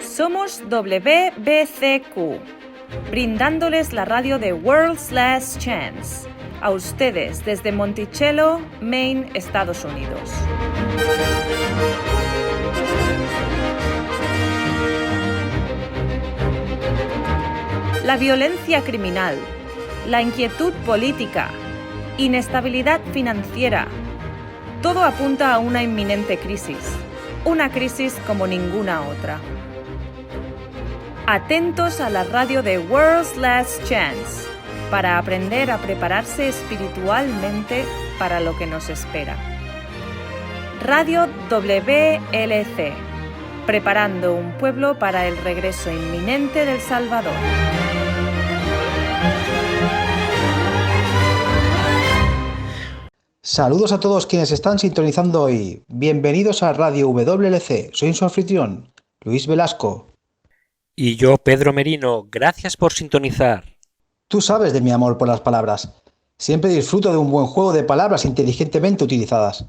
Somos WBCQ, brindándoles la radio de World's Last Chance, a ustedes desde Monticello, Maine, Estados Unidos. La violencia criminal, la inquietud política, inestabilidad financiera, todo apunta a una inminente crisis, una crisis como ninguna otra. Atentos a la radio de World's Last Chance para aprender a prepararse espiritualmente para lo que nos espera. Radio WLC, preparando un pueblo para el regreso inminente del Salvador. Saludos a todos quienes están sintonizando hoy. Bienvenidos a Radio WLC. Soy su anfitrión, Luis Velasco. Y yo, Pedro Merino. Gracias por sintonizar. Tú sabes de mi amor por las palabras. Siempre disfruto de un buen juego de palabras inteligentemente utilizadas.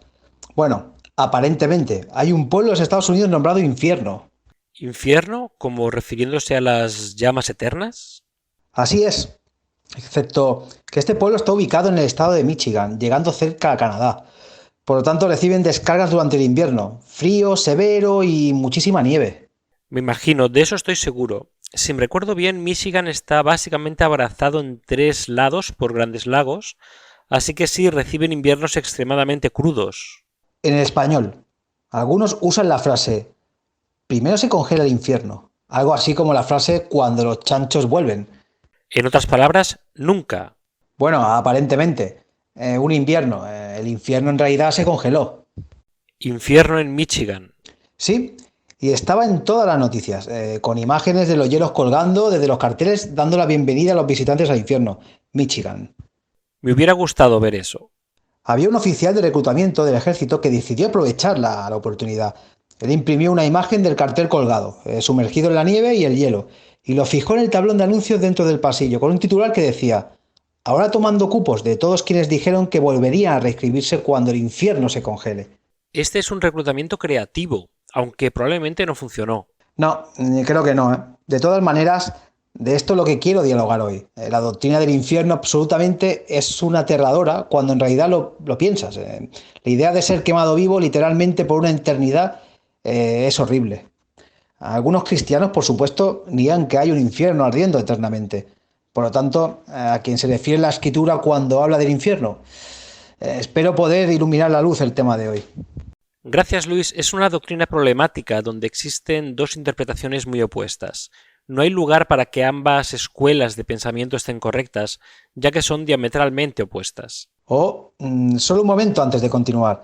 Bueno, aparentemente, hay un pueblo en los Estados Unidos nombrado Infierno. ¿Infierno? ¿Como refiriéndose a las llamas eternas? Así es, excepto que este pueblo está ubicado en el estado de Michigan, llegando cerca a Canadá. Por lo tanto, reciben descargas durante el invierno, frío, severo y muchísima nieve. Me imagino, de eso estoy seguro. Si me recuerdo bien, Michigan está básicamente abrazado en 3 lados por grandes lagos, así que sí reciben inviernos extremadamente crudos. En el español, algunos usan la frase primero se congela el infierno, algo así como la frase cuando los chanchos vuelven. En otras palabras, nunca. Bueno, aparentemente, un invierno, el infierno en realidad se congeló. Infierno en Michigan. Sí, y estaba en todas las noticias, con imágenes de los hielos colgando desde los carteles dando la bienvenida a los visitantes al infierno, Michigan. Me hubiera gustado ver eso. Había un oficial de reclutamiento del ejército que decidió aprovechar la oportunidad. Él imprimió una imagen del cartel colgado, sumergido en la nieve y el hielo, y lo fijó en el tablón de anuncios dentro del pasillo, con un titular que decía: ahora tomando cupos de todos quienes dijeron que volverían a reescribirse cuando el infierno se congele. Este es un reclutamiento creativo, aunque probablemente no funcionó. No, creo que no. De todas maneras, de esto es lo que quiero dialogar hoy. La doctrina del infierno absolutamente es una aterradora cuando en realidad lo piensas. La idea de ser quemado vivo literalmente por una eternidad es horrible. Algunos cristianos, por supuesto, niegan que hay un infierno ardiendo eternamente. Por lo tanto, a quien se refiere la escritura cuando habla del infierno, espero poder iluminar la luz el tema de hoy. Gracias, Luis. Es una doctrina problemática donde existen 2 interpretaciones muy opuestas. No hay lugar para que ambas escuelas de pensamiento estén correctas, ya que son diametralmente opuestas. Solo un momento antes de continuar.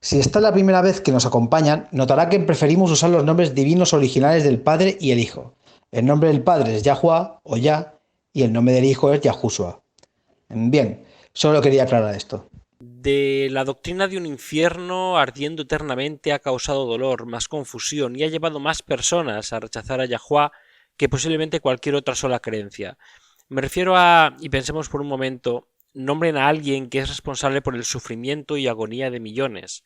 Si esta es la primera vez que nos acompañan, notará que preferimos usar los nombres divinos originales del Padre y el Hijo. El nombre del Padre es Yahuwah o Yah y el nombre del Hijo es Yahushua. Bien, solo quería aclarar esto. De la doctrina de un infierno ardiendo eternamente ha causado dolor, más confusión y ha llevado más personas a rechazar a Yahuwah que posiblemente cualquier otra sola creencia. Me refiero a, y pensemos por un momento, nombren a alguien que es responsable por el sufrimiento y agonía de millones.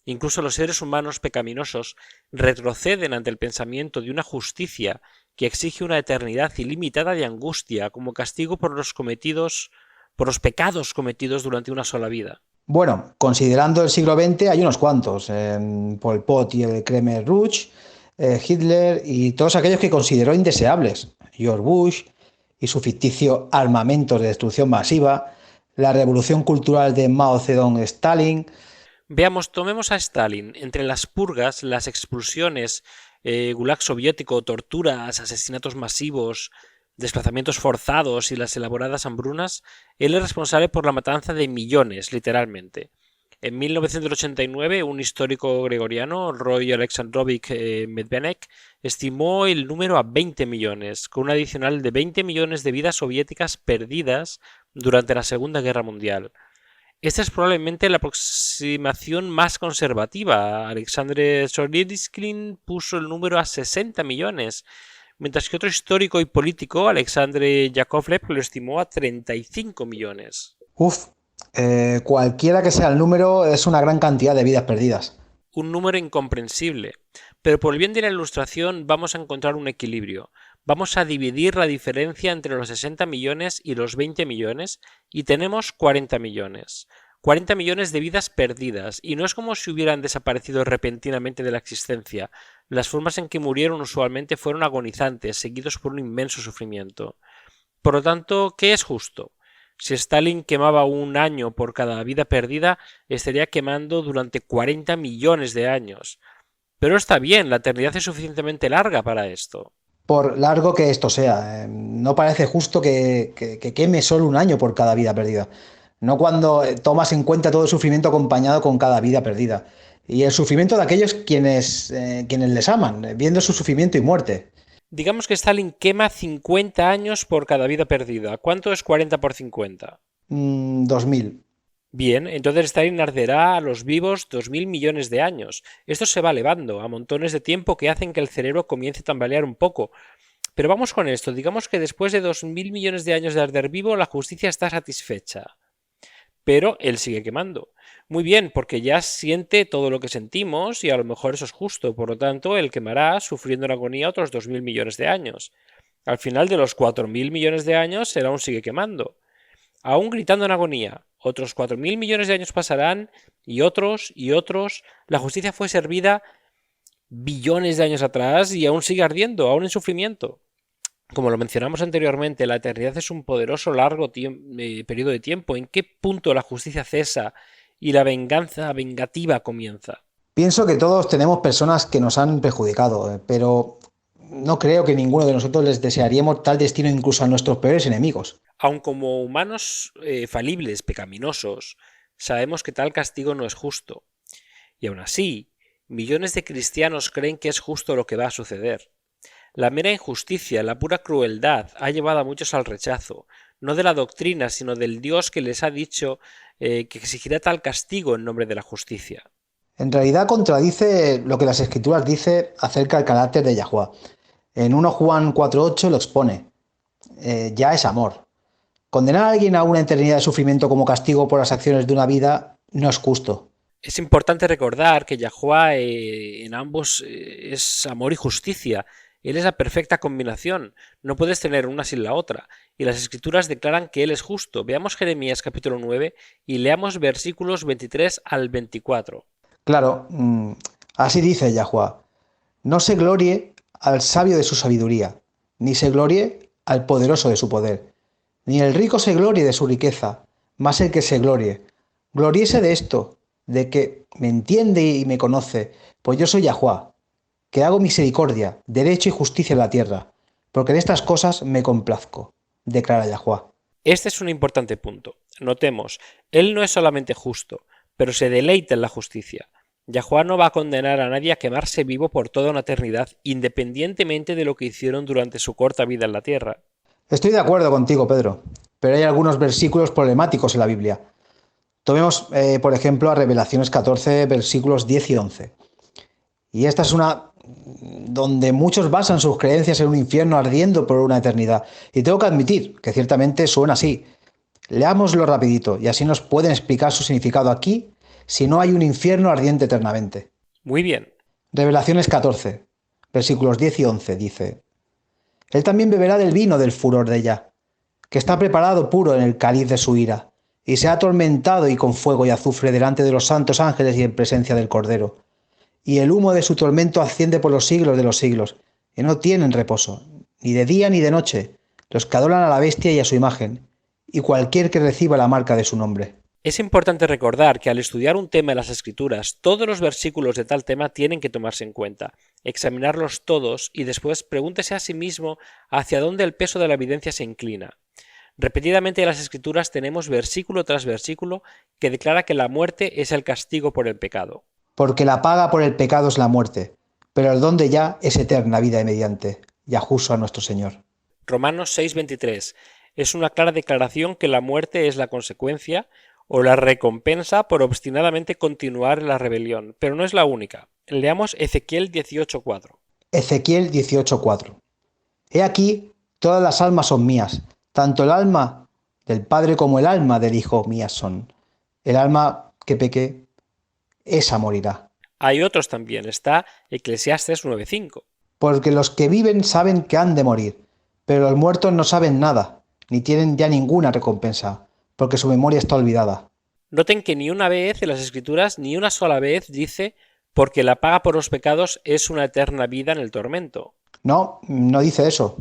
Incluso los seres humanos pecaminosos retroceden ante el pensamiento de una justicia que exige una eternidad ilimitada de angustia como castigo por los pecados cometidos durante una sola vida. Bueno, considerando el siglo XX hay unos cuantos. Pol Pot y el Khmer Rouge, Hitler y todos aquellos que consideró indeseables. George Bush y su ficticio armamento de destrucción masiva, la revolución cultural de Mao Zedong, Stalin. Veamos, tomemos a Stalin. Entre las purgas, las expulsiones, gulag soviético, torturas, asesinatos masivos, desplazamientos forzados y las elaboradas hambrunas, él es responsable por la matanza de millones, literalmente. En 1989, un histórico gregoriano, Roy Alexandrovich Medvenek, estimó el número a 20 millones, con un adicional de 20 millones de vidas soviéticas perdidas durante la Segunda Guerra Mundial. Esta es probablemente la aproximación más conservativa. Alexander Solzhenitsyn puso el número a 60 millones, mientras que otro histórico y político, Alexandre Yakovlev, lo estimó a 35 millones. Uf, cualquiera que sea el número es una gran cantidad de vidas perdidas. Un número incomprensible, pero por el bien de la ilustración vamos a encontrar un equilibrio. Vamos a dividir la diferencia entre los 60 millones y los 20 millones y tenemos 40 millones. 40 millones de vidas perdidas, y no es como si hubieran desaparecido repentinamente de la existencia. Las formas en que murieron usualmente fueron agonizantes, seguidos por un inmenso sufrimiento. Por lo tanto, ¿qué es justo? Si Stalin quemaba un año por cada vida perdida, estaría quemando durante 40 millones de años. Pero está bien, la eternidad es suficientemente larga para esto. Por largo que esto sea, no parece justo que queme solo un año por cada vida perdida. No cuando tomas en cuenta todo el sufrimiento acompañado con cada vida perdida. Y el sufrimiento de aquellos quienes les aman, viendo su sufrimiento y muerte. Digamos que Stalin quema 50 años por cada vida perdida. ¿Cuánto es 40 por 50? 2000. Bien, entonces Stalin arderá a los vivos 2.000 millones de años. Esto se va elevando a montones de tiempo que hacen que el cerebro comience a tambalear un poco. Pero vamos con esto, digamos que después de 2.000 millones de años de arder vivo, la justicia está satisfecha. Pero él sigue quemando. Muy bien, porque ya siente todo lo que sentimos y a lo mejor eso es justo. Por lo tanto, él quemará sufriendo en agonía otros 2.000 millones de años. Al final de los 4.000 millones de años, él aún sigue quemando. Aún gritando en agonía. Otros 4.000 millones de años pasarán y otros y otros. La justicia fue servida billones de años atrás y aún sigue ardiendo, aún en sufrimiento. Como lo mencionamos anteriormente, la eternidad es un poderoso largo periodo de tiempo. ¿En qué punto la justicia cesa y la venganza vengativa comienza? Pienso que todos tenemos personas que nos han perjudicado, pero no creo que ninguno de nosotros les desearíamos tal destino incluso a nuestros peores enemigos. Aun como humanos falibles, pecaminosos, sabemos que tal castigo no es justo. Y aún así, millones de cristianos creen que es justo lo que va a suceder. La mera injusticia, la pura crueldad, ha llevado a muchos al rechazo, no de la doctrina, sino del Dios que les ha dicho que exigirá tal castigo en nombre de la justicia. En realidad contradice lo que las Escrituras dice acerca del carácter de Yahuwah. En 1 Juan 4:8 lo expone. Ya es amor. Condenar a alguien a una eternidad de sufrimiento como castigo por las acciones de una vida no es justo. Es importante recordar que Yahuwah en ambos es amor y justicia. Él es la perfecta combinación. No puedes tener una sin la otra. Y las Escrituras declaran que Él es justo. Veamos Jeremías capítulo 9 y leamos versículos 23 al 24. Claro, así dice Yahuwah. No se glorie al sabio de su sabiduría, ni se glorie al poderoso de su poder. Ni el rico se glorie de su riqueza, mas el que se glorie. Gloríese de esto, de que me entiende y me conoce, pues yo soy Yahuwah, que hago misericordia, derecho y justicia en la tierra, porque en estas cosas me complazco, declara Yahuwah. Este es un importante punto. Notemos, Él no es solamente justo, pero se deleita en la justicia. Yahuwah no va a condenar a nadie a quemarse vivo por toda una eternidad, independientemente de lo que hicieron durante su corta vida en la tierra. Estoy de acuerdo contigo, Pedro, pero hay algunos versículos problemáticos en la Biblia. Tomemos, por ejemplo, a Revelaciones 14, versículos 10 y 11. Y esta es una donde muchos basan sus creencias en un infierno ardiendo por una eternidad. Y tengo que admitir que ciertamente suena así. Leámoslo rapidito y así nos pueden explicar su significado aquí si no hay un infierno ardiente eternamente. Muy bien. Revelaciones 14, versículos 10 y 11 dice: Él también beberá del vino del furor de ella, que está preparado puro en el cáliz de su ira, y se ha atormentado y con fuego y azufre delante de los santos ángeles y en presencia del Cordero. Y el humo de su tormento asciende por los siglos de los siglos, y no tienen reposo, ni de día ni de noche, los que adoran a la bestia y a su imagen, y cualquier que reciba la marca de su nombre. Es importante recordar que al estudiar un tema en las Escrituras, todos los versículos de tal tema tienen que tomarse en cuenta, examinarlos todos y después pregúntese a sí mismo hacia dónde el peso de la evidencia se inclina. Repetidamente en las Escrituras tenemos versículo tras versículo que declara que la muerte es el castigo por el pecado. Porque la paga por el pecado es la muerte, pero el don de Yah es eterna vida mediante Yahushua nuestro Señor. Romanos 6:23 es una clara declaración que la muerte es la consecuencia o la recompensa por obstinadamente continuar en la rebelión, pero no es la única. Leamos Ezequiel 18:4. Ezequiel 18:4. He aquí, todas las almas son mías, tanto el alma del Padre como el alma del Hijo mías son. El alma que peque, esa morirá. Hay otros también, está Eclesiastes 9:5. Porque los que viven saben que han de morir, pero los muertos no saben nada, ni tienen ya ninguna recompensa, porque su memoria está olvidada. Noten que ni una vez en las Escrituras, ni una sola vez dice, porque la paga por los pecados es una eterna vida en el tormento. No, no dice eso.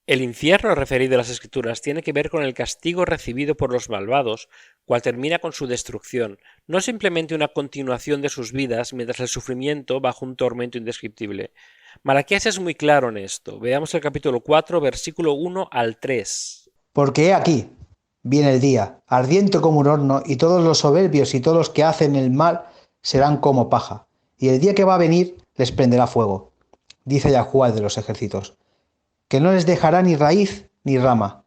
El infierno referido en las Escrituras tiene que ver con el castigo recibido por los malvados, cual termina con su destrucción, no simplemente una continuación de sus vidas mientras el sufrimiento bajo un tormento indescriptible. Malaquías es muy claro en esto. Veamos el capítulo 4, versículo 1 al 3. Porque he aquí, viene el día, ardiente como un horno, y todos los soberbios y todos los que hacen el mal serán como paja, y el día que va a venir les prenderá fuego, dice Yahuwah de los ejércitos, que no les dejará ni raíz ni rama.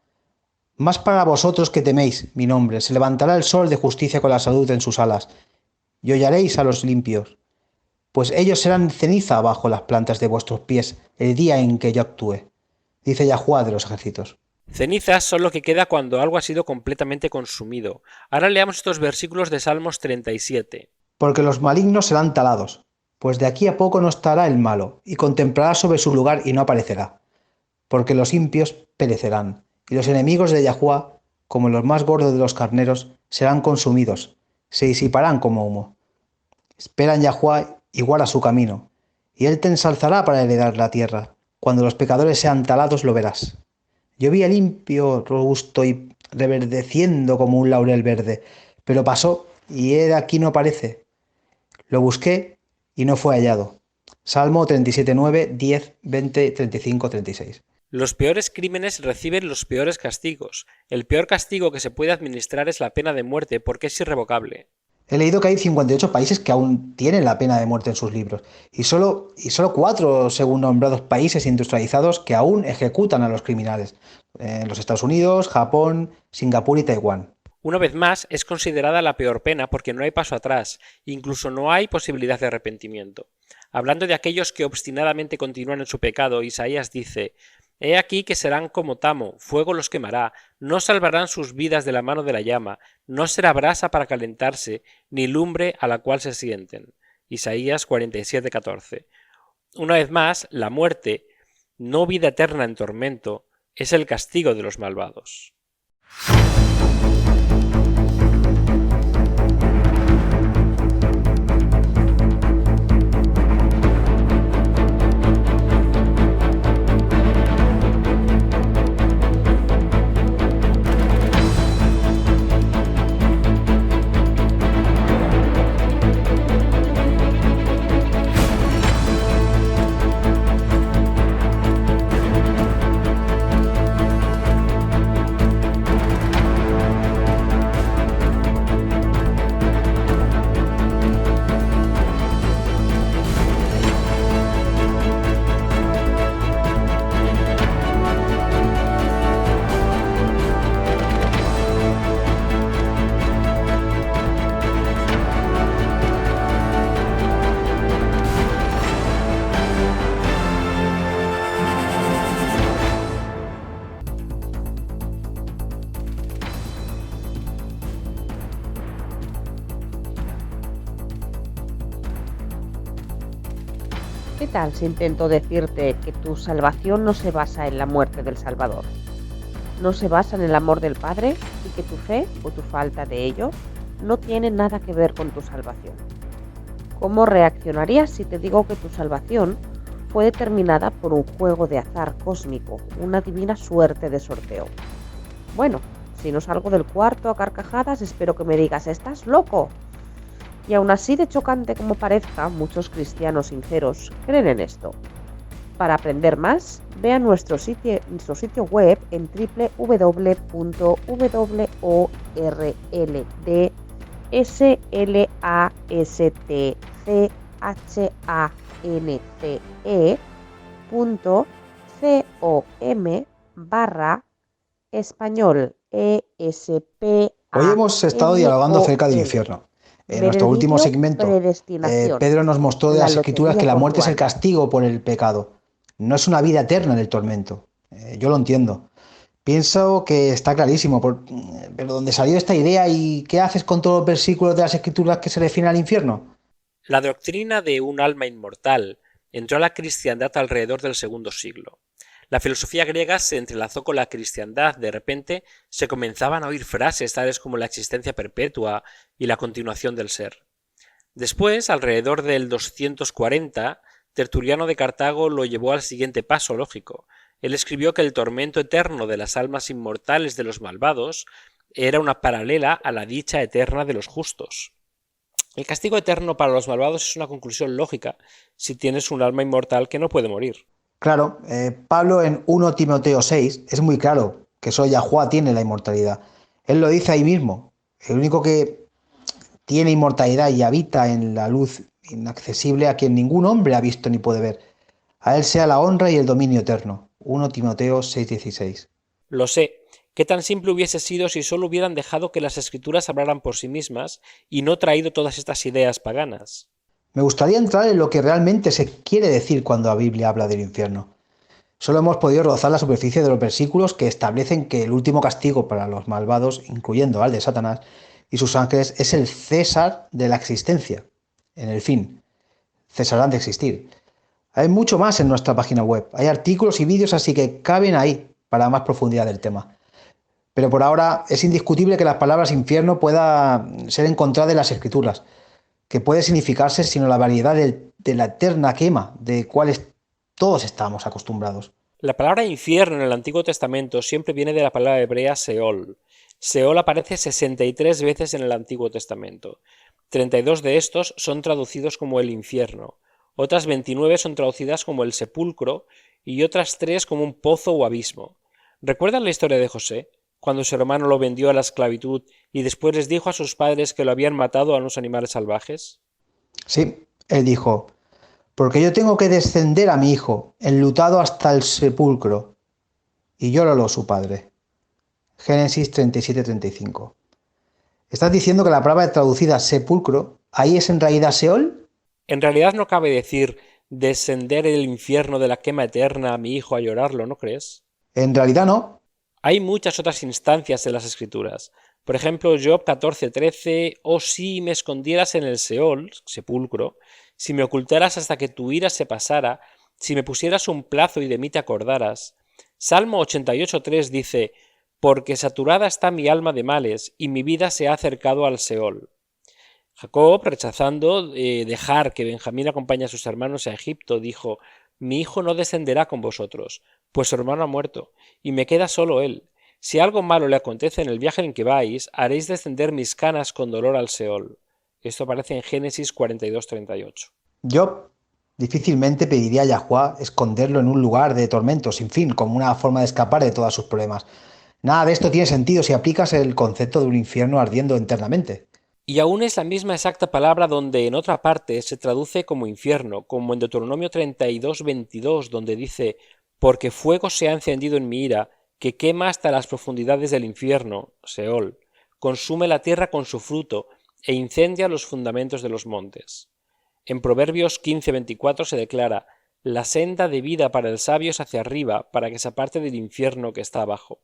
Más para vosotros que teméis mi nombre, se levantará el sol de justicia con la salud en sus alas, y hollaréis a los limpios, pues ellos serán ceniza bajo las plantas de vuestros pies el día en que yo actúe, dice Yahuwah de los ejércitos. Cenizas son lo que queda cuando algo ha sido completamente consumido. Ahora leamos estos versículos de Salmos 37. Porque los malignos serán talados, pues de aquí a poco no estará el malo, y contemplará sobre su lugar y no aparecerá. Porque los impios perecerán, y los enemigos de Yahuwah, como los más gordos de los carneros, serán consumidos, se disiparán como humo. Espera en Yahuwah y guarda su camino, y él te ensalzará para heredar la tierra. Cuando los pecadores sean talados lo verás. Yo vi al limpio, robusto y reverdeciendo como un laurel verde, pero pasó, y he de aquí no aparece. Lo busqué y no fue hallado. Salmo 37:9, 10, 20, 35, 36. Los peores crímenes reciben los peores castigos. El peor castigo que se puede administrar es la pena de muerte porque es irrevocable. He leído que hay 58 países que aún tienen la pena de muerte en sus libros y solo 4, según nombrados países industrializados, que aún ejecutan a los criminales. Los Estados Unidos, Japón, Singapur y Taiwán. Una vez más, es considerada la peor pena porque no hay paso atrás, incluso no hay posibilidad de arrepentimiento. Hablando de aquellos que obstinadamente continúan en su pecado, Isaías dice: He aquí que serán como tamo, fuego los quemará, no salvarán sus vidas de la mano de la llama, no será brasa para calentarse, ni lumbre a la cual se sienten. Isaías 47:14. Una vez más, la muerte, no vida eterna en tormento, es el castigo de los malvados. ¿Qué tal si intento decirte que tu salvación no se basa en la muerte del Salvador? No se basa en el amor del Padre y que tu fe o tu falta de ello no tiene nada que ver con tu salvación. ¿Cómo reaccionarías si te digo que tu salvación fue determinada por un juego de azar cósmico, una divina suerte de sorteo? Bueno, si no salgo del cuarto a carcajadas, espero que me digas: ¿estás loco? Y aún así de chocante como parezca, muchos cristianos sinceros creen en esto. Para aprender más, ve a nuestro sitio web en www.orldstlachce.com/español ESP. Hoy hemos estado dialogando acerca del infierno. En nuestro último segmento, Pedro nos mostró de las Escrituras que la muerte es el castigo por el pecado. no es una vida eterna en el tormento. Yo lo entiendo. Pienso que está clarísimo, pero ¿dónde salió esta idea y qué haces con todos los versículos de las Escrituras que se refieren al infierno? La doctrina de un alma inmortal entró a la cristiandad alrededor del segundo siglo. La filosofía griega se entrelazó con la cristiandad. De repente se comenzaban a oír frases tales como la existencia perpetua y la continuación del ser. Después, alrededor del 240, Tertuliano de Cartago lo llevó al siguiente paso lógico. Él escribió que el tormento eterno de las almas inmortales de los malvados era una paralela a la dicha eterna de los justos. El castigo eterno para los malvados es una conclusión lógica si tienes un alma inmortal que no puede morir. Claro, Pablo en 1 Timoteo 6 es muy claro que solo Yahuwah tiene la inmortalidad. Él lo dice ahí mismo. El único que tiene inmortalidad y habita en la luz inaccesible a quien ningún hombre ha visto ni puede ver. A él sea la honra y el dominio eterno. 1 Timoteo 6:16. Lo sé. ¿Qué tan simple hubiese sido si solo hubieran dejado que las escrituras hablaran por sí mismas y no traído todas estas ideas paganas? Me gustaría entrar en lo que realmente se quiere decir cuando la Biblia habla del infierno. Solo hemos podido rozar la superficie de los versículos que establecen que el último castigo para los malvados, incluyendo al de Satanás y sus ángeles, es el cesar de la existencia. En el fin, cesarán de existir. Hay mucho más en nuestra página web. Hay artículos y vídeos, así que caben ahí para más profundidad del tema. Pero por ahora es indiscutible que las palabras infierno pueda ser encontrada en las escrituras, que puede significarse sino la variedad de la eterna quema de cuales todos estamos acostumbrados. La palabra infierno en el Antiguo Testamento siempre viene de la palabra hebrea Seol. Seol aparece 63 veces en el Antiguo Testamento. 32 de estos son traducidos como el infierno. Otras 29 son traducidas como el sepulcro y otras 3 como un pozo o abismo. ¿Recuerdan la historia de José? Cuando su hermano lo vendió a la esclavitud y después les dijo a sus padres que lo habían matado a unos animales salvajes. Sí, él dijo, porque yo tengo que descender a mi hijo, enlutado hasta el sepulcro. Y llóralo su padre. Génesis 37-35. ¿Estás diciendo que la palabra traducida sepulcro, ahí es en realidad Seol? En realidad no cabe decir descender el infierno de la quema eterna a mi hijo a llorarlo, ¿no crees? En realidad no. Hay muchas otras instancias en las Escrituras. Por ejemplo, Job 14:13, oh si me escondieras en el Seol, sepulcro, si me ocultaras hasta que tu ira se pasara, si me pusieras un plazo y de mí te acordaras. Salmo 88:3 dice, porque saturada está mi alma de males y mi vida se ha acercado al Seol. Jacob, rechazando dejar que Benjamín acompañe a sus hermanos a Egipto, dijo, mi hijo no descenderá con vosotros, pues su hermano ha muerto, y me queda solo él. Si algo malo le acontece en el viaje en que vais, haréis descender mis canas con dolor al Seol. Esto aparece en Génesis 42:38. Yo difícilmente pediría a Yahuwah esconderlo en un lugar de tormento sin fin, como una forma de escapar de todos sus problemas. Nada de esto tiene sentido si aplicas el concepto de un infierno ardiendo eternamente. Y aún es la misma exacta palabra donde en otra parte se traduce como infierno, como en Deuteronomio 32:22, donde dice, porque fuego se ha encendido en mi ira, que quema hasta las profundidades del infierno, Seol, consume la tierra con su fruto, e incendia los fundamentos de los montes. En Proverbios 15:24 se declara, la senda de vida para el sabio es hacia arriba, para que se aparte del infierno que está abajo.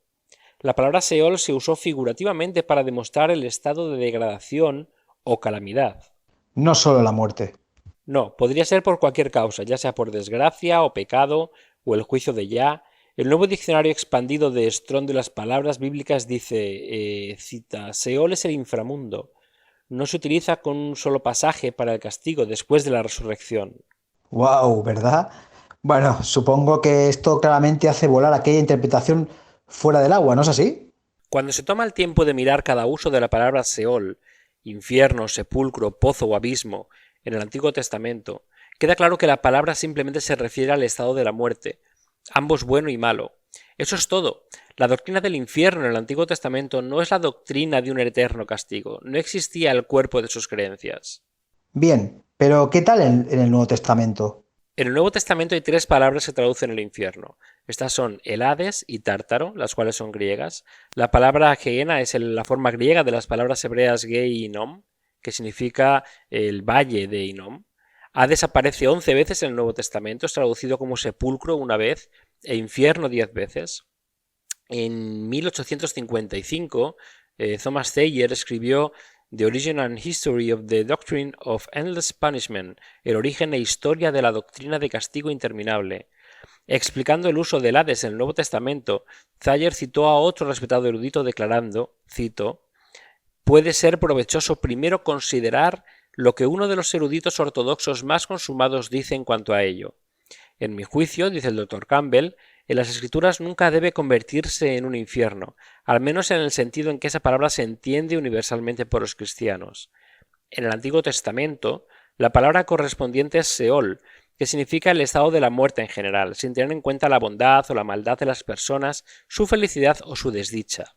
La palabra Seol se usó figurativamente para demostrar el estado de degradación o calamidad. No solo la muerte. No, podría ser por cualquier causa, ya sea por desgracia o pecado o el juicio de Yah. El nuevo diccionario expandido de Strong de las palabras bíblicas dice, cita, Seol es el inframundo. No se utiliza con un solo pasaje para el castigo después de la resurrección. Wow, ¿verdad? Bueno, supongo que esto claramente hace volar aquella interpretación fuera del agua, ¿no es así? Cuando se toma el tiempo de mirar cada uso de la palabra Seol, infierno, sepulcro, pozo o abismo, en el Antiguo Testamento, queda claro que la palabra simplemente se refiere al estado de la muerte, ambos bueno y malo. Eso es todo. La doctrina del infierno en el Antiguo Testamento no es la doctrina de un eterno castigo, no existía el cuerpo de sus creencias. Bien, pero ¿qué tal en el Nuevo Testamento? En el Nuevo Testamento hay 3 palabras que traducen el infierno. Estas son el Hades y Tártaro, las cuales son griegas. La palabra Gehenna es la forma griega de las palabras hebreas Gei y Hinnom, que significa el valle de Hinnom. Hades aparece 11 veces en el Nuevo Testamento, es traducido como sepulcro una vez e infierno 10 veces. En 1855, Thomas Thayer escribió The Origin and History of the Doctrine of Endless Punishment, el origen e historia de la doctrina de castigo interminable. Explicando el uso del Hades en el Nuevo Testamento, Thayer citó a otro respetado erudito declarando, cito, «Puede ser provechoso primero considerar lo que uno de los eruditos ortodoxos más consumados dice en cuanto a ello. En mi juicio, dice el Dr. Campbell, en las Escrituras nunca debe convertirse en un infierno, al menos en el sentido en que esa palabra se entiende universalmente por los cristianos. En el Antiguo Testamento, la palabra correspondiente es Seol, que significa el estado de la muerte en general, sin tener en cuenta la bondad o la maldad de las personas, su felicidad o su desdicha.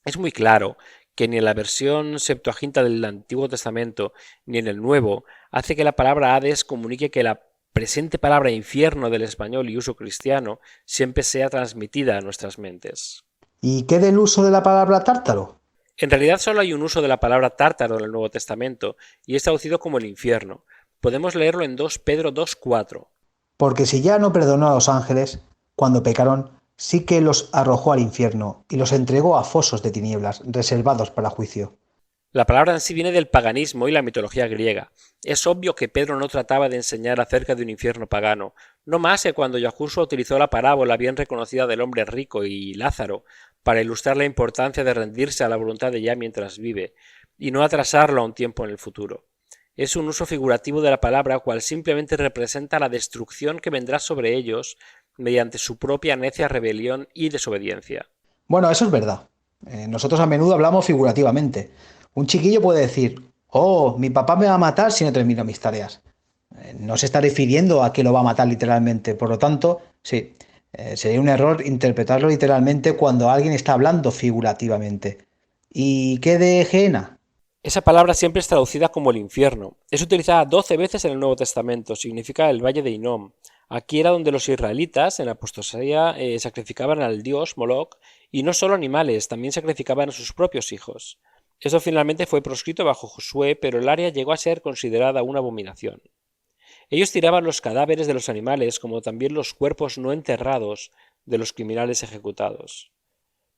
Es muy claro que ni en la versión Septuaginta del Antiguo Testamento ni en el Nuevo hace que la palabra Hades comunique que la presente palabra infierno del español y uso cristiano siempre sea transmitida a nuestras mentes. ¿Y qué del uso de la palabra tártaro? En realidad solo hay un uso de la palabra tártaro en el Nuevo Testamento y es traducido como el infierno. Podemos leerlo en 2 Pedro 2:4. Porque si ya no perdonó a los ángeles, cuando pecaron, sí que los arrojó al infierno y los entregó a fosos de tinieblas, reservados para juicio. La palabra en sí viene del paganismo y la mitología griega. Es obvio que Pedro no trataba de enseñar acerca de un infierno pagano, no más que cuando Yahushua utilizó la parábola bien reconocida del hombre rico y Lázaro para ilustrar la importancia de rendirse a la voluntad de Yah mientras vive, y no atrasarlo a un tiempo en el futuro. Es un uso figurativo de la palabra, cual simplemente representa la destrucción que vendrá sobre ellos mediante su propia necia rebelión y desobediencia. Bueno, eso es verdad. Nosotros a menudo hablamos figurativamente. Un chiquillo puede decir, oh, mi papá me va a matar si no termino mis tareas. No se está refiriendo a que lo va a matar literalmente. Por lo tanto, sí, sería un error interpretarlo literalmente cuando alguien está hablando figurativamente. ¿Y qué de Gehenna? Esa palabra siempre es traducida como el infierno. Es utilizada 12 veces en el Nuevo Testamento, significa el valle de Hinnom. Aquí era donde los israelitas en la apostasía sacrificaban al dios Moloch, y no solo animales, también sacrificaban a sus propios hijos. Eso finalmente fue proscrito bajo Josué, pero el área llegó a ser considerada una abominación. Ellos tiraban los cadáveres de los animales como también los cuerpos no enterrados de los criminales ejecutados.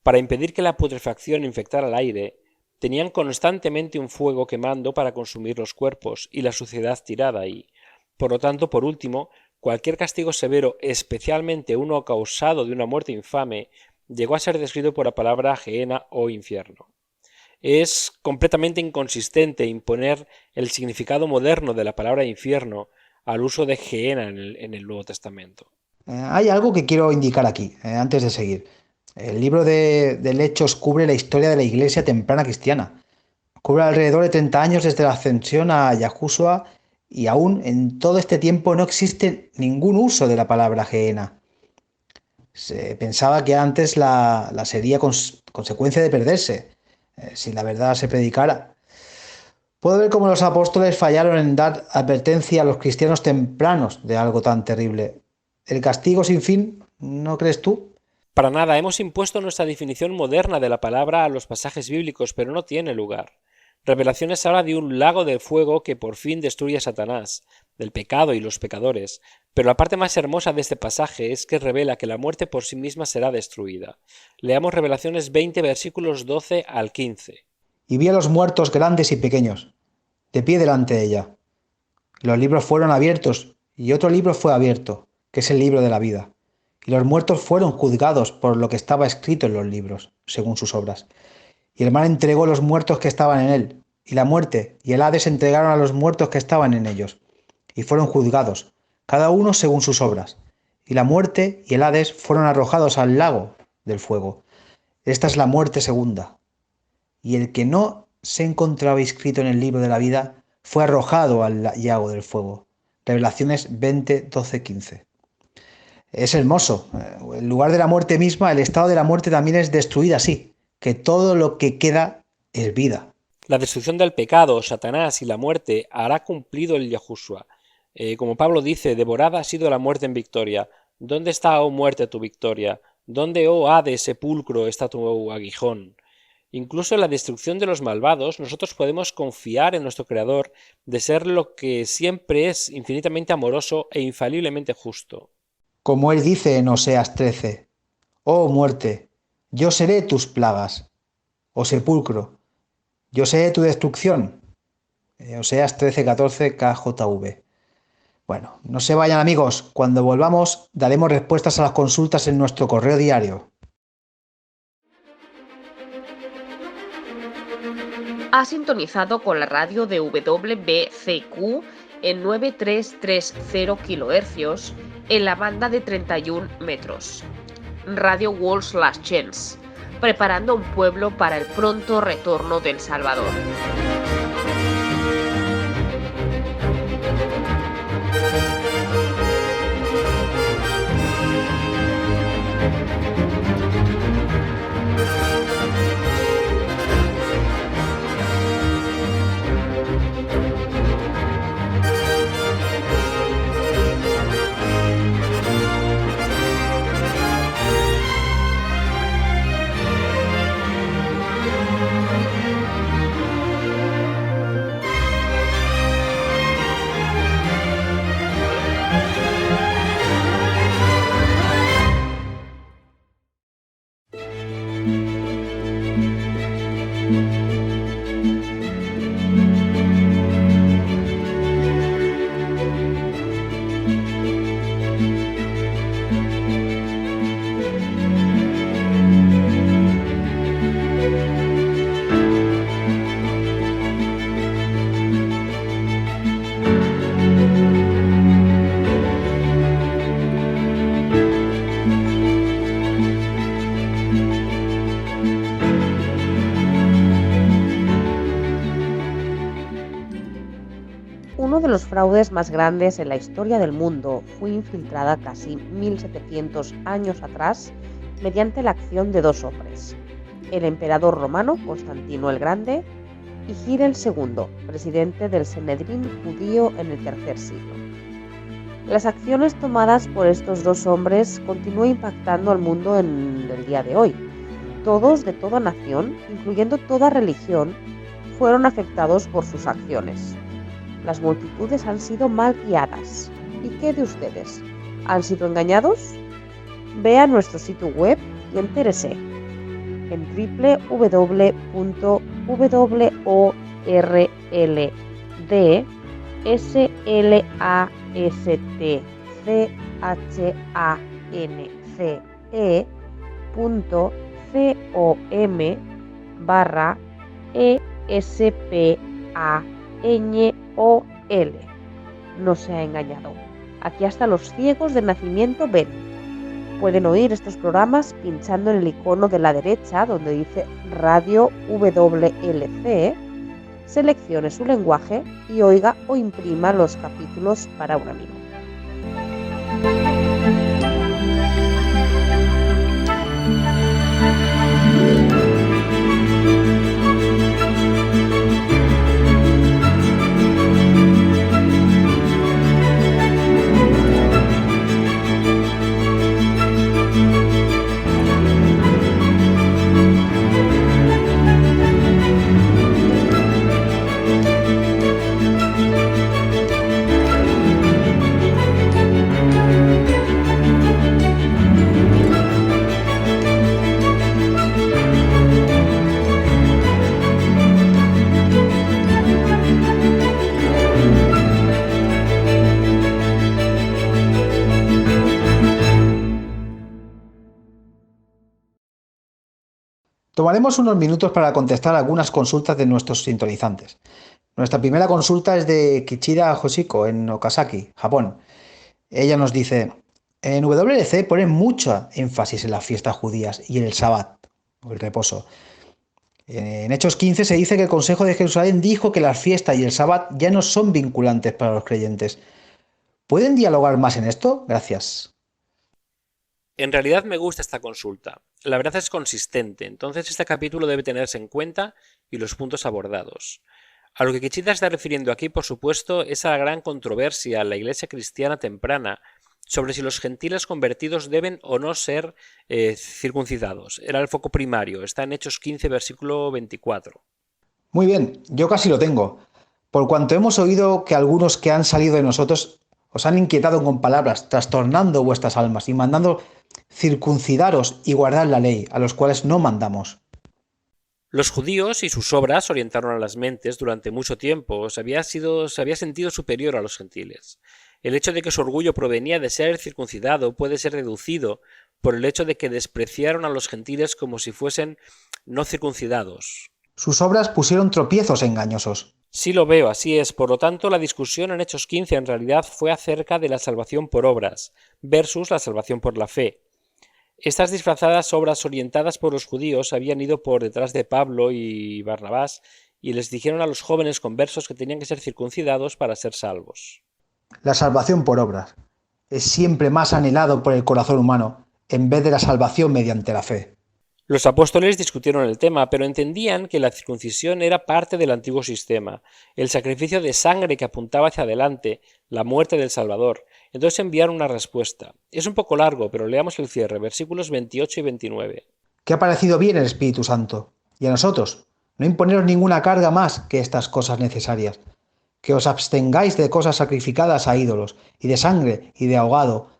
Para impedir que la putrefacción infectara el aire, tenían constantemente un fuego quemando para consumir los cuerpos y la suciedad tirada ahí. Por lo tanto, por último, cualquier castigo severo, especialmente uno causado de una muerte infame, llegó a ser descrito por la palabra Gehenna o infierno. Es completamente inconsistente imponer el significado moderno de la palabra infierno al uso de Gehenna en el Nuevo Testamento. Hay algo que quiero indicar aquí, antes de seguir. El libro de Hechos cubre la historia de la iglesia temprana cristiana. Cubre alrededor de 30 años desde la ascensión a Yahushua y aún en todo este tiempo no existe ningún uso de la palabra Gehenna. Se pensaba que antes la sería consecuencia de perderse, si la verdad se predicara. Puedo ver cómo los apóstoles fallaron en dar advertencia a los cristianos tempranos de algo tan terrible. El castigo sin fin, ¿no crees tú? Para nada, hemos impuesto nuestra definición moderna de la palabra a los pasajes bíblicos, pero no tiene lugar. Revelaciones habla de un lago de fuego que por fin destruye a Satanás, del pecado y los pecadores, pero la parte más hermosa de este pasaje es que revela que la muerte por sí misma será destruida. Leamos Revelaciones 20, versículos 12 al 15. Y vi a los muertos grandes y pequeños, de pie delante de ella. Los libros fueron abiertos, y otro libro fue abierto, que es el libro de la vida. Y los muertos fueron juzgados por lo que estaba escrito en los libros, según sus obras. Y el mar entregó los muertos que estaban en él, y la muerte y el Hades entregaron a los muertos que estaban en ellos, y fueron juzgados, cada uno según sus obras. Y la muerte y el Hades fueron arrojados al lago del fuego. Esta es la muerte segunda. Y el que no se encontraba inscrito en el libro de la vida fue arrojado al lago del fuego. Revelaciones 20, 12, 15. Es hermoso. En lugar de la muerte misma, el estado de la muerte también es destruida así, que todo lo que queda es vida. La destrucción del pecado, Satanás y la muerte hará cumplido el Yahushua. Como Pablo dice, devorada ha sido la muerte en victoria. ¿Dónde está, oh muerte, tu victoria? ¿Dónde, oh Hades, sepulcro, está tu aguijón? Incluso en la destrucción de los malvados, nosotros podemos confiar en nuestro Creador de ser lo que siempre es, infinitamente amoroso e infaliblemente justo. Como él dice en Oseas 13, oh muerte, yo seré tus plagas, o sepulcro, yo seré tu destrucción. Oseas 13:14 KJV. Bueno, no se vayan amigos, cuando volvamos daremos respuestas a las consultas en nuestro correo diario. Ha sintonizado con la radio de WBCQ en 9330 kHz en la banda de 31 metros. Radio World's Last Chance, preparando un pueblo para el pronto retorno del Salvador. Uno de los fraudes más grandes en la historia del mundo fue infiltrada casi 1700 años atrás mediante la acción de dos hombres, el emperador romano Constantino el Grande y Gil II, presidente del Sanedrín judío en el tercer siglo. Las acciones tomadas por estos dos hombres continúan impactando al mundo en el día de hoy. Todos de toda nación, incluyendo toda religión, fueron afectados por sus acciones. Las multitudes han sido mal guiadas. ¿Y qué de ustedes? ¿Han sido engañados? Vea nuestro sitio web y entérese en www.wslastchanceol. No se ha engañado. Aquí hasta los ciegos de nacimiento ven. Pueden oír estos programas pinchando en el icono de la derecha donde dice Radio WLC, seleccione su lenguaje y oiga o imprima los capítulos para un amigo. Tomaremos unos minutos para contestar algunas consultas de nuestros sintonizantes. Nuestra primera consulta es de Kichida Hoshiko en Okazaki, Japón. Ella nos dice, en WLC ponen mucho énfasis en las fiestas judías y en el Sabbat, o el reposo. En Hechos 15 se dice que el Consejo de Jerusalén dijo que las fiestas y el Sabbat ya no son vinculantes para los creyentes. ¿Pueden dialogar más en esto? Gracias. En realidad me gusta esta consulta. La verdad es consistente, entonces este capítulo debe tenerse en cuenta y los puntos abordados. A lo que Kichida está refiriendo aquí, por supuesto, es a la gran controversia en la iglesia cristiana temprana sobre si los gentiles convertidos deben o no ser circuncidados. Era el foco primario, está en Hechos 15, versículo 24. Muy bien, yo casi lo tengo. Por cuanto hemos oído que algunos que han salido de nosotros os han inquietado con palabras, trastornando vuestras almas y mandando circuncidaros y guardar la ley, a los cuales no mandamos. Los judíos y sus obras orientaron a las mentes durante mucho tiempo. Se había sentido superior a los gentiles. El hecho de que su orgullo provenía de ser circuncidado puede ser reducido por el hecho de que despreciaron a los gentiles como si fuesen no circuncidados. Sus obras pusieron tropiezos engañosos. Sí lo veo, así es. Por lo tanto, la discusión en Hechos 15 en realidad fue acerca de la salvación por obras versus la salvación por la fe. Estas disfrazadas obras orientadas por los judíos habían ido por detrás de Pablo y Barnabás y les dijeron a los jóvenes conversos que tenían que ser circuncidados para ser salvos. La salvación por obras es siempre más anhelado por el corazón humano en vez de la salvación mediante la fe. Los apóstoles discutieron el tema, pero entendían que la circuncisión era parte del antiguo sistema, el sacrificio de sangre que apuntaba hacia adelante, la muerte del Salvador. Entonces enviaron una respuesta. Es un poco largo, pero leamos el cierre, versículos 28 y 29. ¿Qué ha parecido bien el Espíritu Santo? Y a nosotros, no imponeros ninguna carga más que estas cosas necesarias, que os abstengáis de cosas sacrificadas a ídolos, y de sangre, y de ahogado,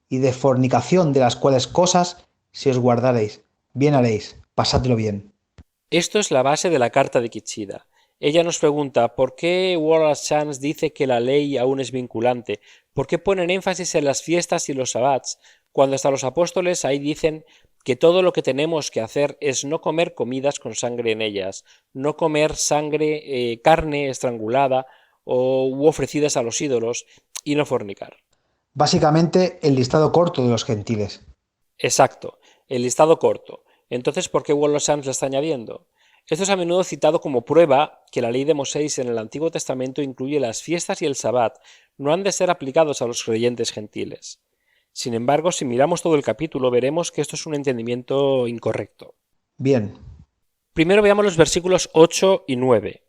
y de fornicación, de las cuales cosas, si os guardaréis, bien haréis, pasadlo bien. Esto es la base de la carta de Kichida. Ella nos pregunta ¿por qué Wallace Chance dice que la ley aún es vinculante? ¿Por qué ponen énfasis en las fiestas y los sabbats, cuando hasta los apóstoles ahí dicen que todo lo que tenemos que hacer es no comer comidas con sangre en ellas, no comer sangre, carne estrangulada u ofrecidas a los ídolos y no fornicar? Básicamente el listado corto de los gentiles. Exacto, el listado corto. Entonces, ¿por qué Wallace Chance lo está añadiendo? Esto es a menudo citado como prueba que la ley de Moisés en el Antiguo Testamento incluye las fiestas y el Sabbat, no han de ser aplicados a los creyentes gentiles. Sin embargo, si miramos todo el capítulo, veremos que esto es un entendimiento incorrecto. Bien. Primero veamos los versículos 8 y 9.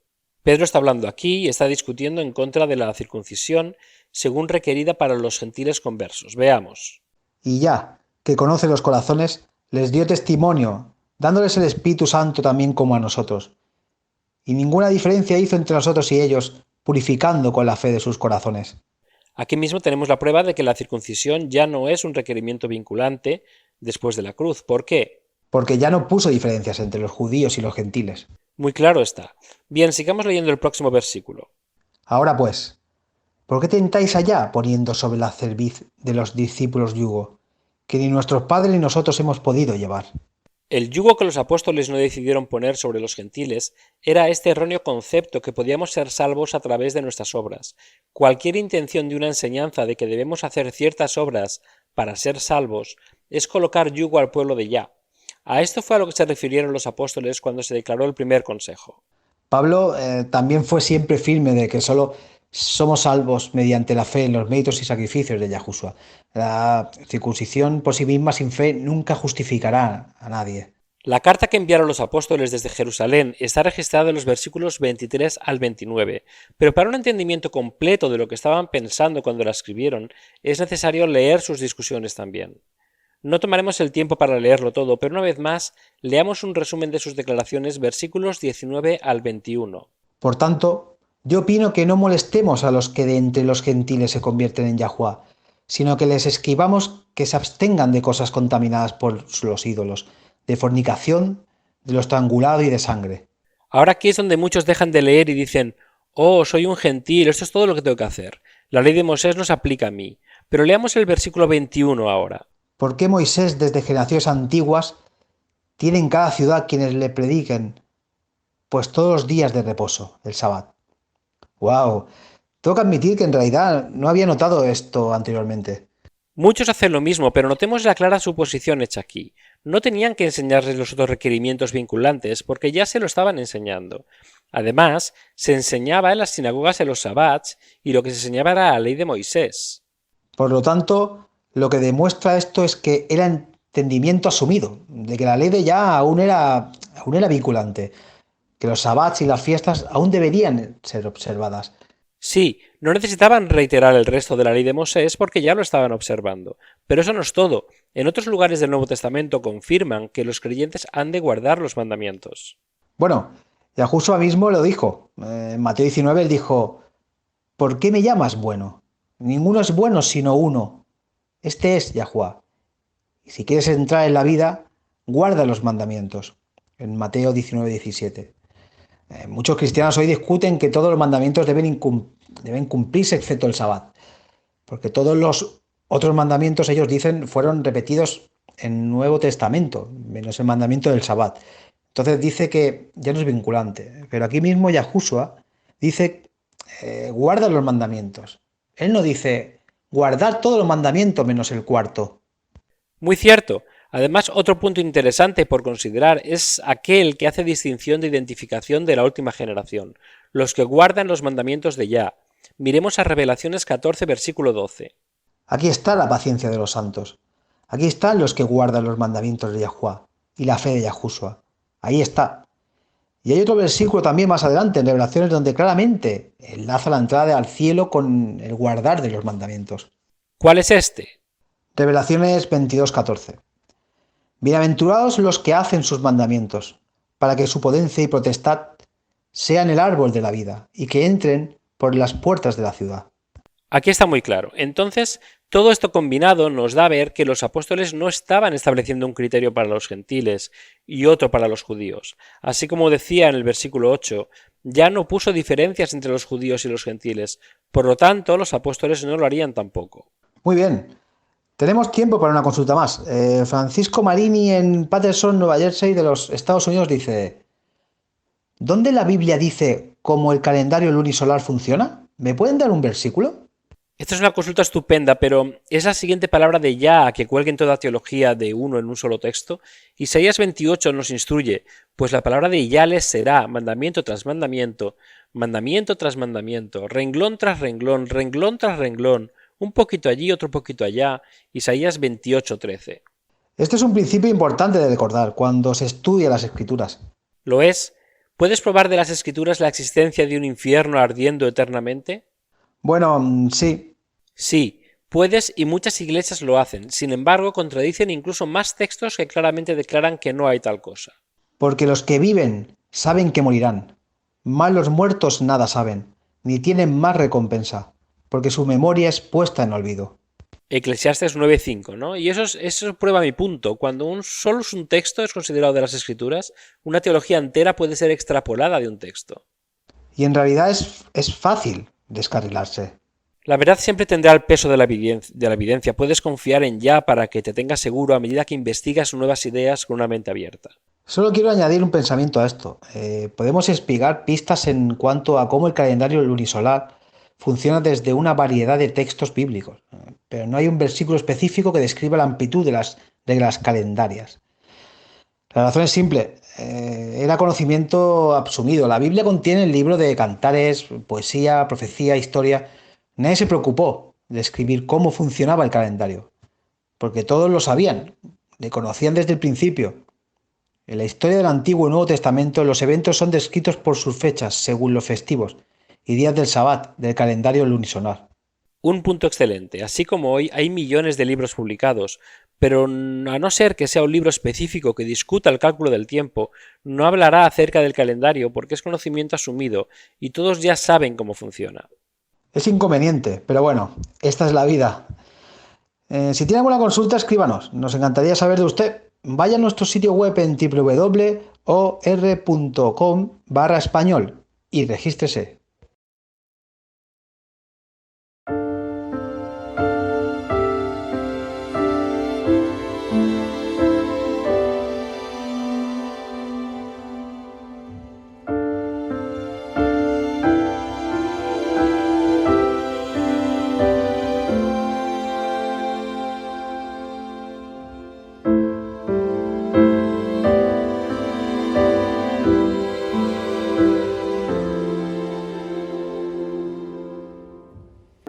Pedro está hablando aquí y está discutiendo en contra de la circuncisión según requerida para los gentiles conversos. Veamos. Y ya, que conoce los corazones, les dio testimonio, dándoles el Espíritu Santo también como a nosotros. Y ninguna diferencia hizo entre nosotros y ellos, purificando con la fe de sus corazones. Aquí mismo tenemos la prueba de que la circuncisión ya no es un requerimiento vinculante después de la cruz. ¿Por qué? Porque ya no puso diferencias entre los judíos y los gentiles. Muy claro está. Bien, sigamos leyendo el próximo versículo. Ahora pues, ¿por qué tentáis allá poniendo sobre la cerviz de los discípulos yugo, que ni nuestros padres ni nosotros hemos podido llevar? El yugo que los apóstoles no decidieron poner sobre los gentiles era este erróneo concepto que podíamos ser salvos a través de nuestras obras. Cualquier intención de una enseñanza de que debemos hacer ciertas obras para ser salvos es colocar yugo al pueblo de Yah. A esto fue a lo que se refirieron los apóstoles cuando se declaró el primer consejo. Pablo también fue siempre firme de que solo somos salvos mediante la fe en los méritos y sacrificios de Yahushua. La circuncisión por sí misma sin fe nunca justificará a nadie. La carta que enviaron los apóstoles desde Jerusalén está registrada en los versículos 23 al 29, pero para un entendimiento completo de lo que estaban pensando cuando la escribieron, es necesario leer sus discusiones también. No tomaremos el tiempo para leerlo todo, pero una vez más, leamos un resumen de sus declaraciones, versículos 19 al 21. Por tanto, yo opino que no molestemos a los que de entre los gentiles se convierten en Yahuwah, sino que les escribamos que se abstengan de cosas contaminadas por los ídolos, de fornicación, de lo estrangulado y de sangre. Ahora aquí es donde muchos dejan de leer y dicen, oh, soy un gentil, esto es todo lo que tengo que hacer. La ley de Moisés no se aplica a mí. Pero leamos el versículo 21 ahora. ¿Por qué Moisés desde generaciones antiguas tiene en cada ciudad quienes le prediquen? Pues todos los días de reposo, el Sabbat. ¡Wow! Tengo que admitir que en realidad no había notado esto anteriormente. Muchos hacen lo mismo, pero notemos la clara suposición hecha aquí. No tenían que enseñarles los otros requerimientos vinculantes porque ya se lo estaban enseñando. Además, se enseñaba en las sinagogas en los sabbats y lo que se enseñaba era la ley de Moisés. Por lo tanto, lo que demuestra esto es que era entendimiento asumido, de que la ley de Yah aún era vinculante, que los sabbats y las fiestas aún deberían ser observadas. Sí, no necesitaban reiterar el resto de la ley de Moisés porque ya lo estaban observando. Pero eso no es todo. En otros lugares del Nuevo Testamento confirman que los creyentes han de guardar los mandamientos. Bueno, Yahushua mismo lo dijo. En Mateo 19 él dijo, ¿por qué me llamas bueno? Ninguno es bueno sino uno. Este es Yahuwah. Y si quieres entrar en la vida, guarda los mandamientos. En Mateo 19:17. Muchos cristianos hoy discuten que todos los mandamientos deben cumplirse excepto el Sabbat, porque todos los otros mandamientos, ellos dicen, fueron repetidos en el Nuevo Testamento, menos el mandamiento del Sabbat. Entonces dice que ya no es vinculante, pero aquí mismo Yahushua dice, guarda los mandamientos. Él no dice, guardar todos los mandamientos menos el cuarto. Muy cierto. Además, otro punto interesante por considerar es aquel que hace distinción de identificación de la última generación, los que guardan los mandamientos de Yah. Miremos a Revelaciones 14, versículo 12. Aquí está la paciencia de los santos. Aquí están los que guardan los mandamientos de Yahuwah y la fe de Yahushua. Ahí está. Y hay otro versículo también más adelante en Revelaciones donde claramente enlaza la entrada al cielo con el guardar de los mandamientos. ¿Cuál es este? Revelaciones 22:14. Bienaventurados los que hacen sus mandamientos, para que su potencia y potestad sean el árbol de la vida y que entren por las puertas de la ciudad. Aquí está muy claro. Entonces, todo esto combinado nos da a ver que los apóstoles no estaban estableciendo un criterio para los gentiles y otro para los judíos. Así como decía en el versículo 8, ya no puso diferencias entre los judíos y los gentiles. Por lo tanto, los apóstoles no lo harían tampoco. Muy bien. Tenemos tiempo para una consulta más. Francisco Marini en Paterson, Nueva Jersey, de los Estados Unidos, dice: ¿dónde la Biblia dice cómo el calendario lunisolar funciona? ¿Me pueden dar un versículo? Esta es una consulta estupenda, pero es la siguiente palabra de Yah que cuelga en toda teología de uno en un solo texto. Isaías 28 nos instruye, pues la palabra de Yah les será mandamiento tras mandamiento, mandamiento tras mandamiento, renglón tras renglón, renglón tras renglón, un poquito allí, otro poquito allá. Isaías 28:13. Este es un principio importante de recordar cuando se estudia las Escrituras. ¿Lo es? ¿Puedes probar de las Escrituras la existencia de un infierno ardiendo eternamente? Bueno, sí. Sí, puedes y muchas iglesias lo hacen. Sin embargo, contradicen incluso más textos que claramente declaran que no hay tal cosa. Porque los que viven saben que morirán, mas los muertos nada saben, ni tienen más recompensa, porque su memoria es puesta en olvido. Eclesiastes 9:5, ¿no? Y eso prueba mi punto. Cuando solo un texto es considerado de las Escrituras, una teología entera puede ser extrapolada de un texto. Y en realidad es fácil descarrilarse. La verdad siempre tendrá el peso de la evidencia. Puedes confiar en Yah para que te tengas seguro a medida que investigas nuevas ideas con una mente abierta. Solo quiero añadir un pensamiento a esto. Podemos espigar pistas en cuanto a cómo el calendario lunisolar funciona desde una variedad de textos bíblicos, pero no hay un versículo específico que describa la amplitud de las reglas calendarias. La razón es simple, era conocimiento asumido. La Biblia contiene el libro de cantares, poesía, profecía, historia. Nadie se preocupó de escribir cómo funcionaba el calendario, porque todos lo sabían, le conocían desde el principio. En la historia del Antiguo y Nuevo Testamento, los eventos son descritos por sus fechas, según los festivos y días del Sabbat del calendario lunisolar. Un punto excelente. Así como hoy hay millones de libros publicados, pero a no ser que sea un libro específico que discuta el cálculo del tiempo, no hablará acerca del calendario porque es conocimiento asumido y todos ya saben cómo funciona. Es inconveniente, pero bueno, esta es la vida. Si tiene alguna consulta, escríbanos. Nos encantaría saber de usted. Vaya a nuestro sitio web en www.or.com/español y regístrese.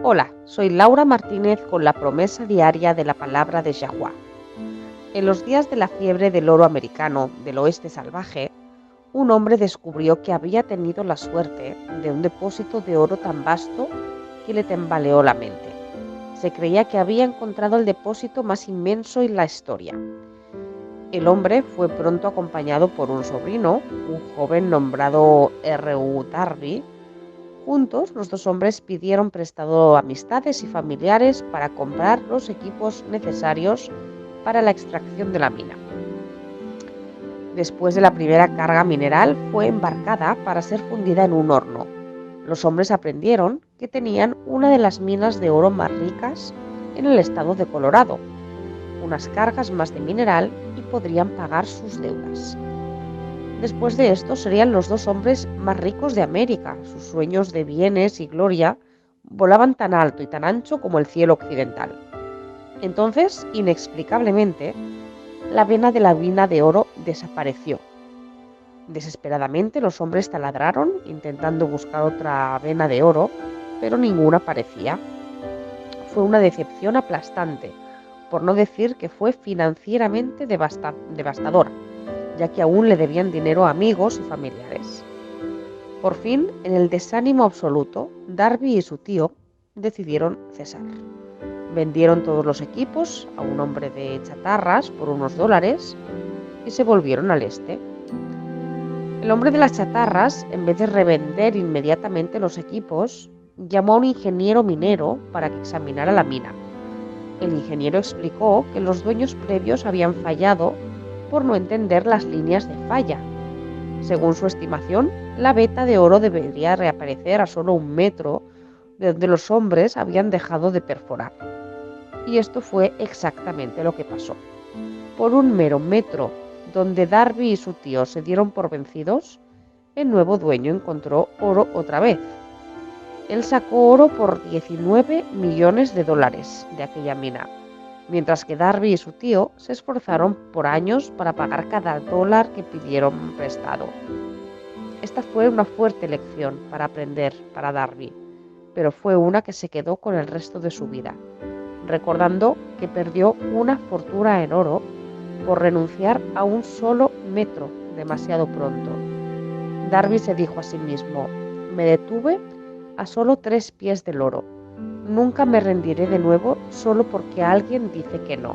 Hola, soy Laura Martínez con la promesa diaria de la palabra de Yahuwah. En los días de la fiebre del oro americano del oeste salvaje, un hombre descubrió que había tenido la suerte de un depósito de oro tan vasto que le tambaleó la mente. Se creía que había encontrado el depósito más inmenso en la historia. El hombre fue pronto acompañado por un sobrino, un joven nombrado R.U. Darby. Juntos, los dos hombres pidieron prestado amistades y familiares para comprar los equipos necesarios para la extracción de la mina. Después de la primera carga mineral, fue embarcada para ser fundida en un horno. Los hombres aprendieron que tenían una de las minas de oro más ricas en el estado de Colorado, unas cargas más de mineral y podrían pagar sus deudas. Después de esto serían los dos hombres más ricos de América. Sus sueños de bienes y gloria volaban tan alto y tan ancho como el cielo occidental. Entonces, inexplicablemente, la vena de la mina de oro desapareció. Desesperadamente los hombres taladraron intentando buscar otra vena de oro, pero ninguna aparecía. Fue una decepción aplastante, por no decir que fue financieramente devastadora, ya que aún le debían dinero a amigos y familiares. Por fin, en el desánimo absoluto, Darby y su tío decidieron cesar. Vendieron todos los equipos a un hombre de chatarras por unos $, y se volvieron al este. El hombre de las chatarras, en vez de revender inmediatamente los equipos, llamó a un ingeniero minero para que examinara la mina. El ingeniero explicó que los dueños previos habían fallado por no entender las líneas de falla. Según su estimación, la veta de oro debería reaparecer a solo 1 metro de donde los hombres habían dejado de perforar. Y esto fue exactamente lo que pasó. Por 1 mero metro donde Darby y su tío se dieron por vencidos, el nuevo dueño encontró oro otra vez. Él sacó oro por $19 millones de aquella mina, mientras que Darby y su tío se esforzaron por años para pagar cada $1 que pidieron prestado. Esta fue una fuerte lección para aprender para Darby, pero fue una que se quedó con el resto de su vida, recordando que perdió una fortuna en oro por renunciar a 1 solo metro demasiado pronto. Darby se dijo a sí mismo: me detuve a solo 3 pies del oro. Nunca me rendiré de nuevo solo porque alguien dice que no.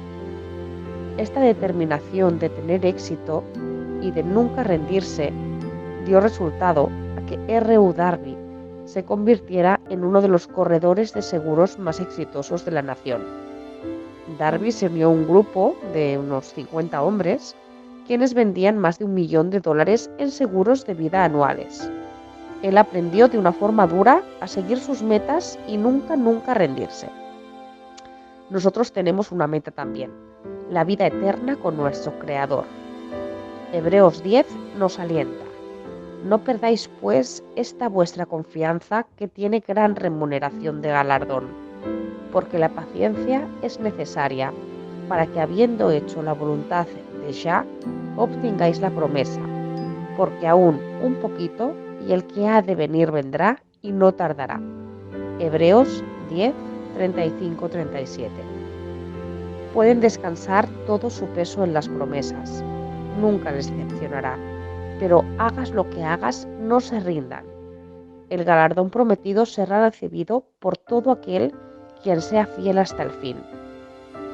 Esta determinación de tener éxito y de nunca rendirse dio resultado a que R.U. Darby se convirtiera en uno de los corredores de seguros más exitosos de la nación. Darby se unió a un grupo de unos 50 hombres, quienes vendían más de $1 millón en seguros de vida anuales. Él aprendió de una forma dura a seguir sus metas y nunca rendirse. Nosotros tenemos una meta también: la vida eterna con nuestro Creador. Hebreos 10 nos alienta: no perdáis pues esta vuestra confianza, que tiene gran remuneración de galardón, porque la paciencia es necesaria para que, habiendo hecho la voluntad de Yah, obtengáis la promesa, porque aún un poquito y el que ha de venir vendrá y no tardará. Hebreos 10, 35-37. Pueden descansar todo su peso en las promesas, nunca les decepcionará, pero hagas lo que hagas, no se rindan. El galardón prometido será recibido por todo aquel quien sea fiel hasta el fin.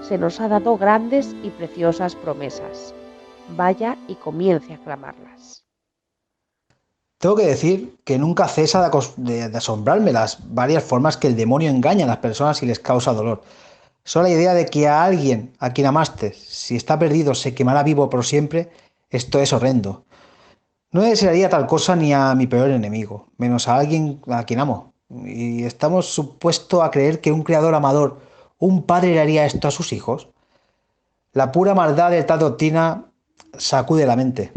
Se nos ha dado grandes y preciosas promesas. Vaya y comience a clamarlas. Tengo que decir que nunca cesa de asombrarme las varias formas que el demonio engaña a las personas y les causa dolor. Solo la idea de que a alguien a quien amaste, si está perdido, se quemará vivo por siempre, esto es horrendo. No desearía tal cosa ni a mi peor enemigo, menos a alguien a quien amo. Y estamos supuestos a creer que un creador amador, un padre, le haría esto a sus hijos. La pura maldad de tal doctrina sacude la mente.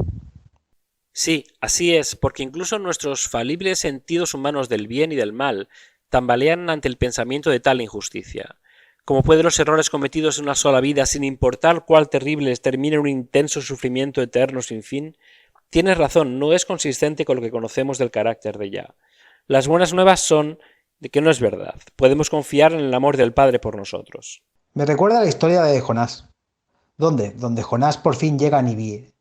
Sí, así es, porque incluso nuestros falibles sentidos humanos del bien y del mal tambalean ante el pensamiento de tal injusticia. Como pueden los errores cometidos en una sola vida, sin importar cuál terribles, terminen en un intenso sufrimiento eterno sin fin, tienes razón, no es consistente con lo que conocemos del carácter de Yah. Las buenas nuevas son de que no es verdad. Podemos confiar en el amor del Padre por nosotros. Me recuerda a la historia de Jonás. ¿Dónde? Donde Jonás por fin llega a Nínive.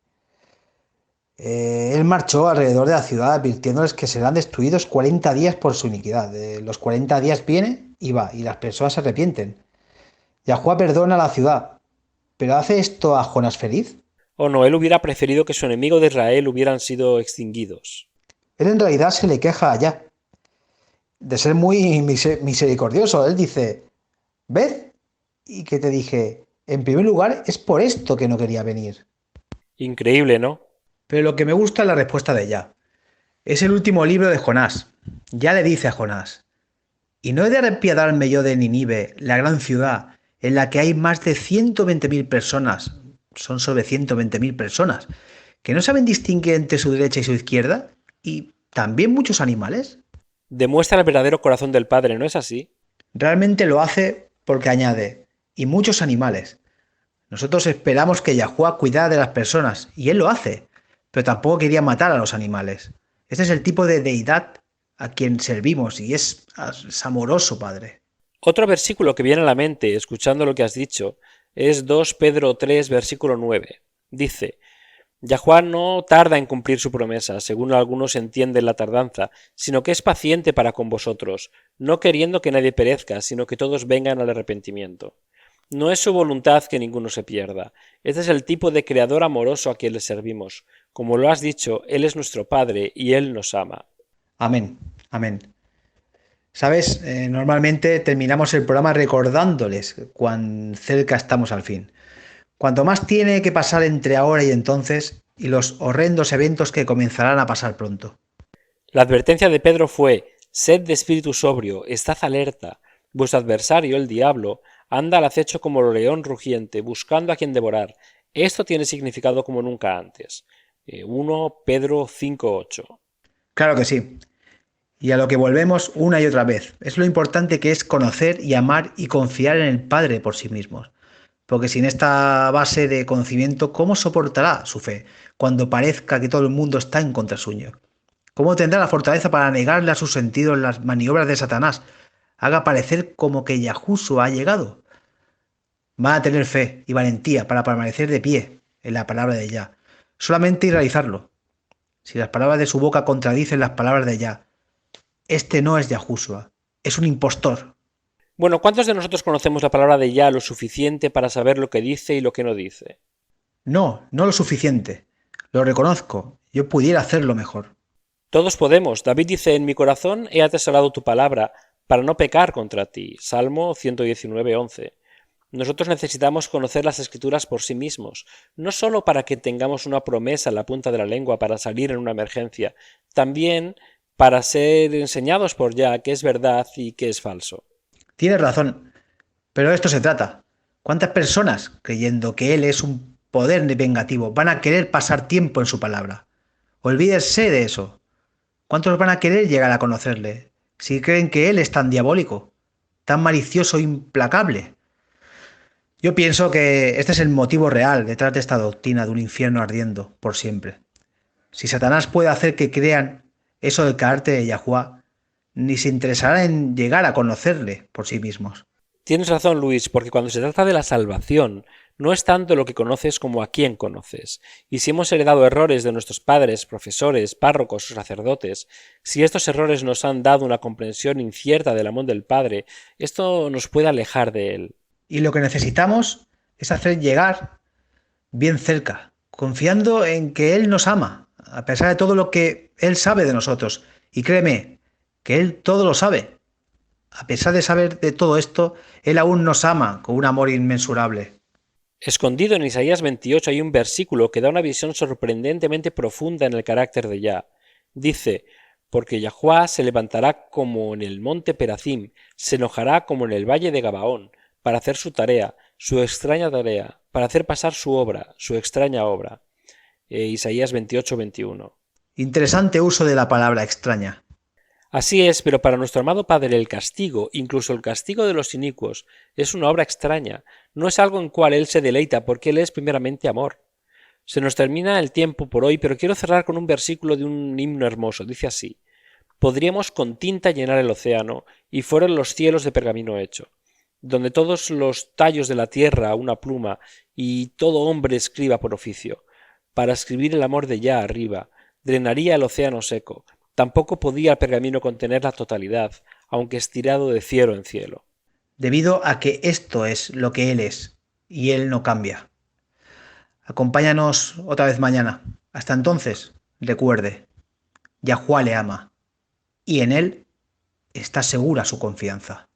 Él marchó alrededor de la ciudad advirtiéndoles que serán destruidos 40 días por su iniquidad. Los 40 días viene y va, y las personas se arrepienten. Yahuwah perdona a la ciudad, pero ¿hace esto a Jonás feliz? O no, él hubiera preferido que su enemigo de Israel hubieran sido extinguidos. Él en realidad se le queja allá de ser muy misericordioso. Él dice, ved, y que te dije, en primer lugar es por esto que no quería venir. Increíble, ¿no? Pero lo que me gusta es la respuesta de Yah. Es el último libro de Jonás. Ya le dice a Jonás, ¿y no he de despiadarme yo de Nínive, la gran ciudad, en la que hay más de 120.000 personas, son sobre 120.000 personas, que no saben distinguir entre su derecha y su izquierda, y también muchos animales? Demuestra el verdadero corazón del Padre, ¿no es así? Realmente lo hace porque añade, y muchos animales. Nosotros esperamos que Yahuwah cuidara de las personas, y él lo hace, pero tampoco quería matar a los animales. Este es el tipo de deidad a quien servimos, y es amoroso, Padre. Otro versículo que viene a la mente, escuchando lo que has dicho, es 2 Pedro 3, versículo 9. Dice, Yahuwah no tarda en cumplir su promesa, según algunos entienden la tardanza, sino que es paciente para con vosotros, no queriendo que nadie perezca, sino que todos vengan al arrepentimiento. No es su voluntad que ninguno se pierda. Este es el tipo de creador amoroso a quien le servimos. Como lo has dicho, Él es nuestro Padre y Él nos ama. Amén, amén. Sabes, normalmente terminamos el programa recordándoles cuán cerca estamos al fin. Cuanto más tiene que pasar entre ahora y entonces, y los horrendos eventos que comenzarán a pasar pronto. La advertencia de Pedro fue, sed de espíritu sobrio, estad alerta. Vuestro adversario, el diablo, anda al acecho como león rugiente, buscando a quien devorar. Esto tiene significado como nunca antes. 1 Pedro 5:8. Claro que sí. Y a lo que volvemos una y otra vez. Es lo importante que es conocer y amar y confiar en el Padre por sí mismos. Porque sin esta base de conocimiento, ¿cómo soportará su fe cuando parezca que todo el mundo está en contra suyo? ¿Cómo tendrá la fortaleza para negarle a sus sentidos las maniobras de Satanás? Haga parecer como que Yahushua ha llegado. Van a tener fe y valentía para permanecer de pie en la palabra de Yah. Solamente y realizarlo. Si las palabras de su boca contradicen las palabras de Yah, este no es Yahushua, es un impostor. Bueno, ¿cuántos de nosotros conocemos la palabra de Yah lo suficiente para saber lo que dice y lo que no dice? No, no lo suficiente. Lo reconozco. Yo pudiera hacerlo mejor. Todos podemos. David dice, en mi corazón he atesorado tu palabra para no pecar contra ti. Salmo 119:11. Nosotros necesitamos conocer las Escrituras por sí mismos, no solo para que tengamos una promesa en la punta de la lengua para salir en una emergencia, también para ser enseñados por Yah qué es verdad y qué es falso. Tienes razón, pero de esto se trata. ¿Cuántas personas, creyendo que Él es un poder vengativo, van a querer pasar tiempo en su palabra? Olvídese de eso. ¿Cuántos van a querer llegar a conocerle si creen que Él es tan diabólico, tan malicioso e implacable? Yo pienso que este es el motivo real detrás de esta doctrina de un infierno ardiendo por siempre. Si Satanás puede hacer que crean eso del carácter de Yahuwah, ni se interesará en llegar a conocerle por sí mismos. Tienes razón, Luis, porque cuando se trata de la salvación, no es tanto lo que conoces como a quién conoces. Y si hemos heredado errores de nuestros padres, profesores, párrocos o sacerdotes, si estos errores nos han dado una comprensión incierta del amor del Padre, esto nos puede alejar de él. Y lo que necesitamos es hacer llegar bien cerca, confiando en que Él nos ama, a pesar de todo lo que Él sabe de nosotros. Y créeme, que Él todo lo sabe. A pesar de saber de todo esto, Él aún nos ama con un amor inmensurable. Escondido en Isaías 28 hay un versículo que da una visión sorprendentemente profunda en el carácter de Yah. Dice, porque Yahuwah se levantará como en el monte Perazim, se enojará como en el valle de Gabaón, para hacer su tarea, su extraña tarea, para hacer pasar su obra, su extraña obra. Isaías 28:21. Interesante uso de la palabra extraña. Así es, pero para nuestro amado Padre el castigo, incluso el castigo de los inicuos, es una obra extraña, no es algo en cual Él se deleita porque Él es primeramente amor. Se nos termina el tiempo por hoy, pero quiero cerrar con un versículo de un himno hermoso, dice así, podríamos con tinta llenar el océano, y fueron los cielos de pergamino hecho, donde todos los tallos de la tierra una pluma, y todo hombre escriba por oficio. para escribir el amor de ya arriba, drenaría el océano seco. Tampoco podía el pergamino contener la totalidad, aunque estirado de cielo en cielo. Debido a que esto es lo que Él es, y Él no cambia. Acompáñanos otra vez mañana. Hasta entonces, recuerde, Yahuwah le ama, y en Él está segura su confianza.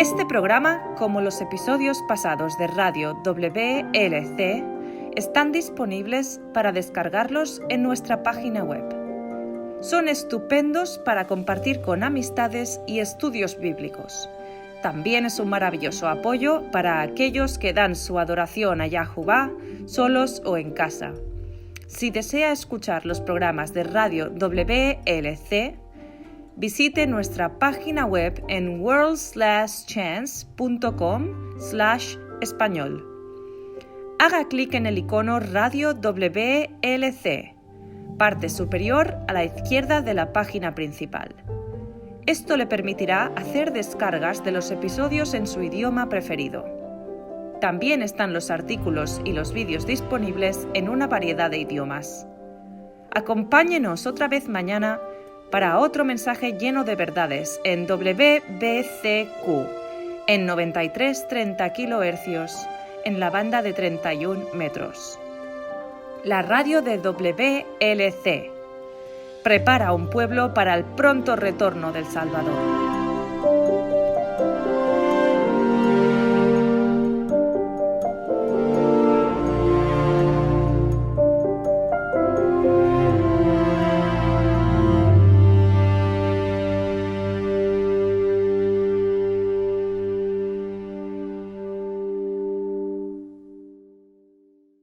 Este programa, como los episodios pasados de Radio WLC, están disponibles para descargarlos en nuestra página web. Son estupendos para compartir con amistades y estudios bíblicos. También es un maravilloso apoyo para aquellos que dan su adoración a Yahuwah solos o en casa. Si desea escuchar los programas de Radio WLC, visite nuestra página web en worldslastchance.com/español. Haga clic en el icono Radio WLC, parte superior a la izquierda de la página principal. Esto le permitirá hacer descargas de los episodios en su idioma preferido. También están los artículos y los vídeos disponibles en una variedad de idiomas. Acompáñenos otra vez mañana para otro mensaje lleno de verdades en WBCQ, en 93,30 kHz, en la banda de 31 metros. La radio de WLC. Prepara un pueblo para el pronto retorno del Salvador.